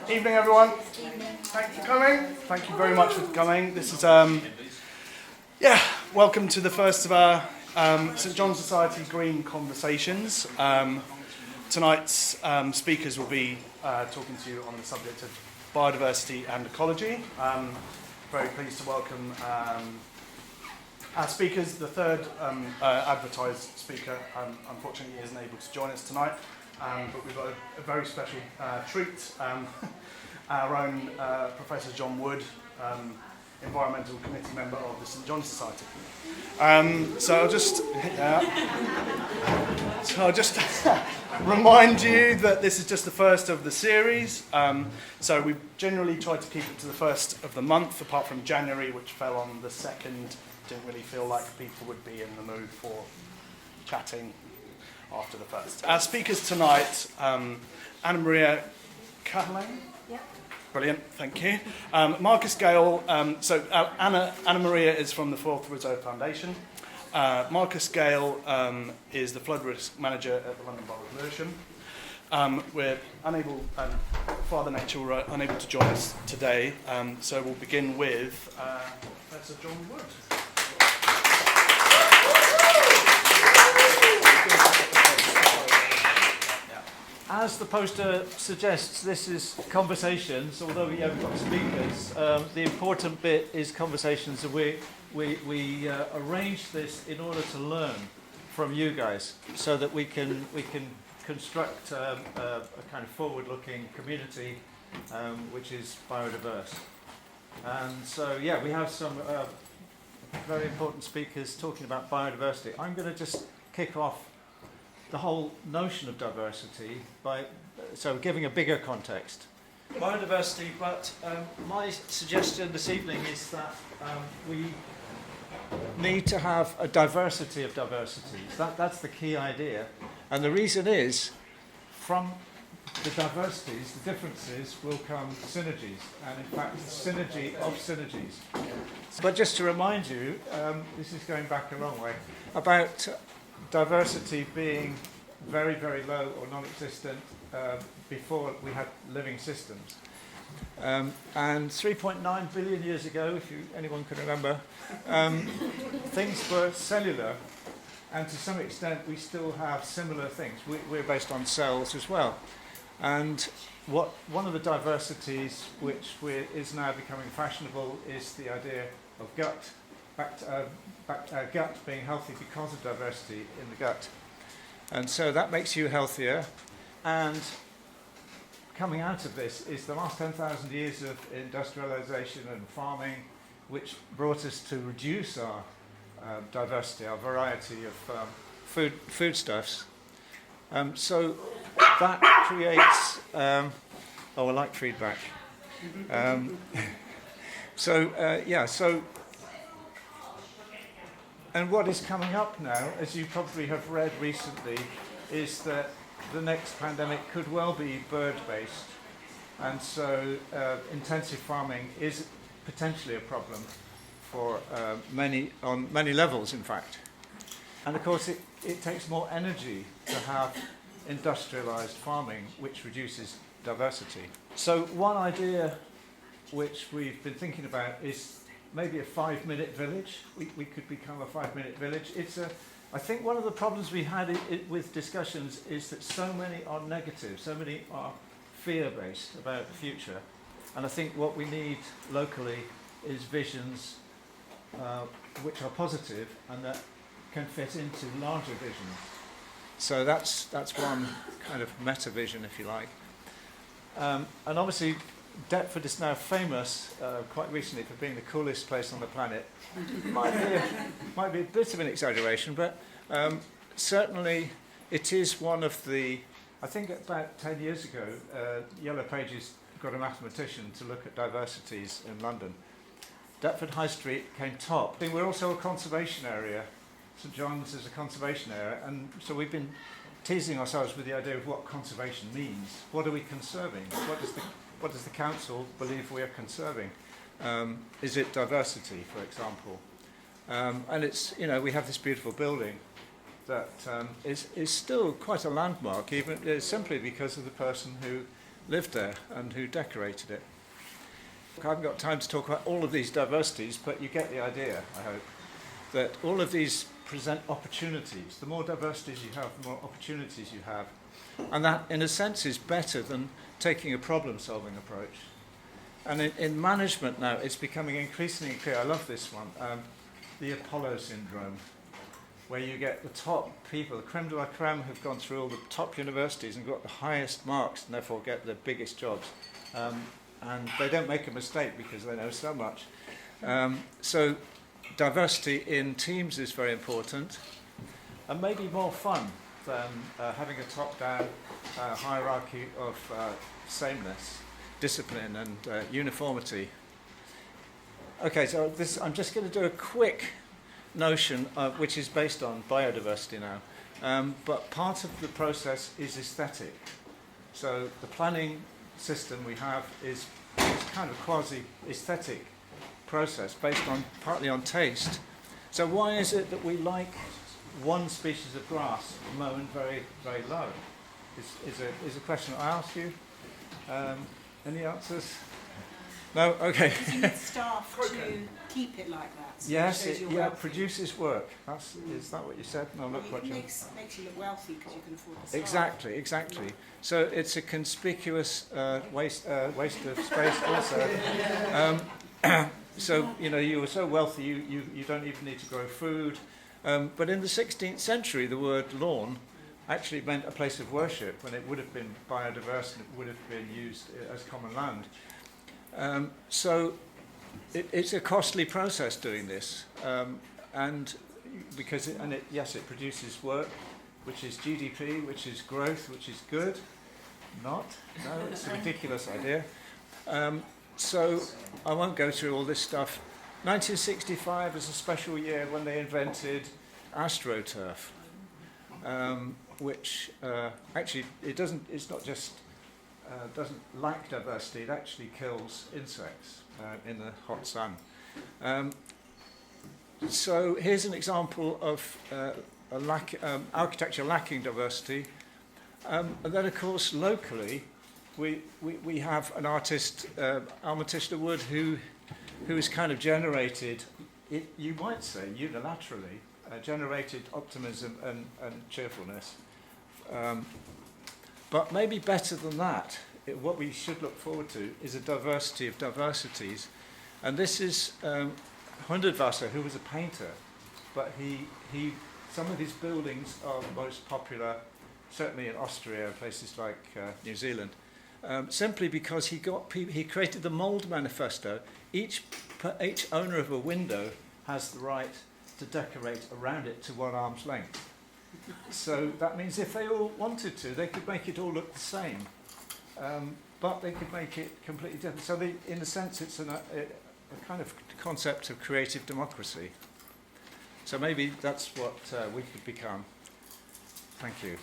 Evening, everyone. Thanks for coming. Thank you very much for coming. This is, welcome to the first of our St John's Society Green Conversations. Tonight's speakers will be talking to you on the subject of biodiversity and ecology. Very pleased to welcome our speakers. The third advertised speaker, unfortunately, isn't able to join us tonight. But we've got a very special treat. Our own Professor John Wood, Environmental Committee member of the St John's Society. So I'll just remind you that this is just the first of the series. So we've generally tried to keep it to the first of the month, apart from January, which fell on the second. Didn't really feel like people would be in the mood for chatting after the first. Our speakers tonight, Anna Maria Catalan. Yep. Brilliant, thank you. Marcus Gale, Anna Maria is from the Forth Reserve Foundation. Marcus Gale is the flood risk manager at the London Borough of Lewisham. We're unable, Father Nature were unable to join us today, so we'll begin with Professor John Wood. As the poster suggests, this is conversations, although we haven't got speakers. The important bit is conversations, and we arrange this in order to learn from you guys, so that we can construct a kind of forward-looking community, which is biodiverse. And so, we have some very important speakers talking about biodiversity. I'm going to just kick off the whole notion of diversity by giving a bigger context. Biodiversity, but my suggestion this evening is that we need to have a diversity of diversities. That's the key idea. And the reason is, from the diversities, the differences, will come synergies, and in fact, synergy of synergies. But just to remind you, this is going back a long way, about diversity being very, very low or non-existent before we had living systems. And 3.9 billion years ago, if anyone can remember, things were cellular, and to some extent we still have similar things. We're based on cells as well. And one of the diversities which is now becoming fashionable is the idea of gut. Gut being healthy because of diversity in the gut. And so that makes you healthier. And coming out of this is the last 10,000 years of industrialization and farming, which brought us to reduce our diversity, our variety of foodstuffs. So that creates... I like feedback. And what is coming up now, as you probably have read recently, is that the next pandemic could well be bird-based. And so intensive farming is potentially a problem for on many levels, in fact. And of course, it takes more energy to have industrialized farming, which reduces diversity. So one idea which we've been thinking about is maybe a 5-minute village. We could become a 5-minute village. I think one of the problems we had with discussions is that so many are negative, so many are fear-based about the future. And I think what we need locally is visions which are positive and that can fit into larger visions. So that's one kind of meta-vision, if you like. And obviously, Deptford is now famous, quite recently, for being the coolest place on the planet. Might be a bit of an exaggeration, but certainly it is one of the... I think about 10 years ago, Yellow Pages got a mathematician to look at diversities in London. Deptford High Street came top. I think we're also a conservation area. St John's is a conservation area, and so we've been teasing ourselves with the idea of what conservation means. What are we conserving? What does the council believe we are conserving? Is it diversity, for example? And it's, we have this beautiful building that is still quite a landmark, even simply because of the person who lived there and who decorated it. I haven't got time to talk about all of these diversities, but you get the idea, I hope, that all of these present opportunities. The more diversities you have, the more opportunities you have. And that, in a sense, is better than taking a problem-solving approach. And in management now, it's becoming increasingly clear. I love this one, the Apollo syndrome, where you get the top people, the creme de la creme, who've gone through all the top universities and got the highest marks and therefore get the biggest jobs. And they don't make a mistake because they know so much. So diversity in teams is very important, and maybe more fun than having a top-down hierarchy of sameness, discipline and uniformity. Okay, so I'm just going to do a quick notion which is based on biodiversity now, but part of the process is aesthetic. So the planning system we have is kind of quasi-aesthetic process based on partly on taste. So why is it that we like one species of grass mown very, very low? Is a question I ask you. Any answers? No? Okay. Because you need staff to keep it like that. So Yes, it shows you're yeah, wealthy. produces work. Is that what you said? No, I'm not Well, quite it sure. makes you look wealthy because you can afford the staff. Exactly, exactly. So it's a conspicuous waste of space also. So, you know, you were so wealthy you don't even need to grow food. But in the 16th century, the word lawn actually meant a place of worship, when it would have been biodiverse and it would have been used as common land. So it's a costly process doing this, and because it produces work, which is GDP, which is growth, which is good. No, it's a ridiculous idea. So I won't go through all this stuff. 1965 is a special year when they invented AstroTurf, which actually it's not just doesn't lack diversity, it actually kills insects in the hot sun. So here's an example of architecture lacking diversity. And then, of course, locally, we have an artist, Almatish Wood, who has kind of generated, you might say unilaterally, generated optimism and cheerfulness. But maybe better than that, what we should look forward to is a diversity of diversities. And this is Hundertwasser, who was a painter, but some of his buildings are the most popular, certainly in Austria and places like New Zealand, simply because he created the mould manifesto. Each owner of a window has the right to decorate around it to 1 arm's length. So that means if they all wanted to, they could make it all look the same, but they could make it completely different. So in a sense, it's a kind of concept of creative democracy. So maybe that's what we could become. Thank you.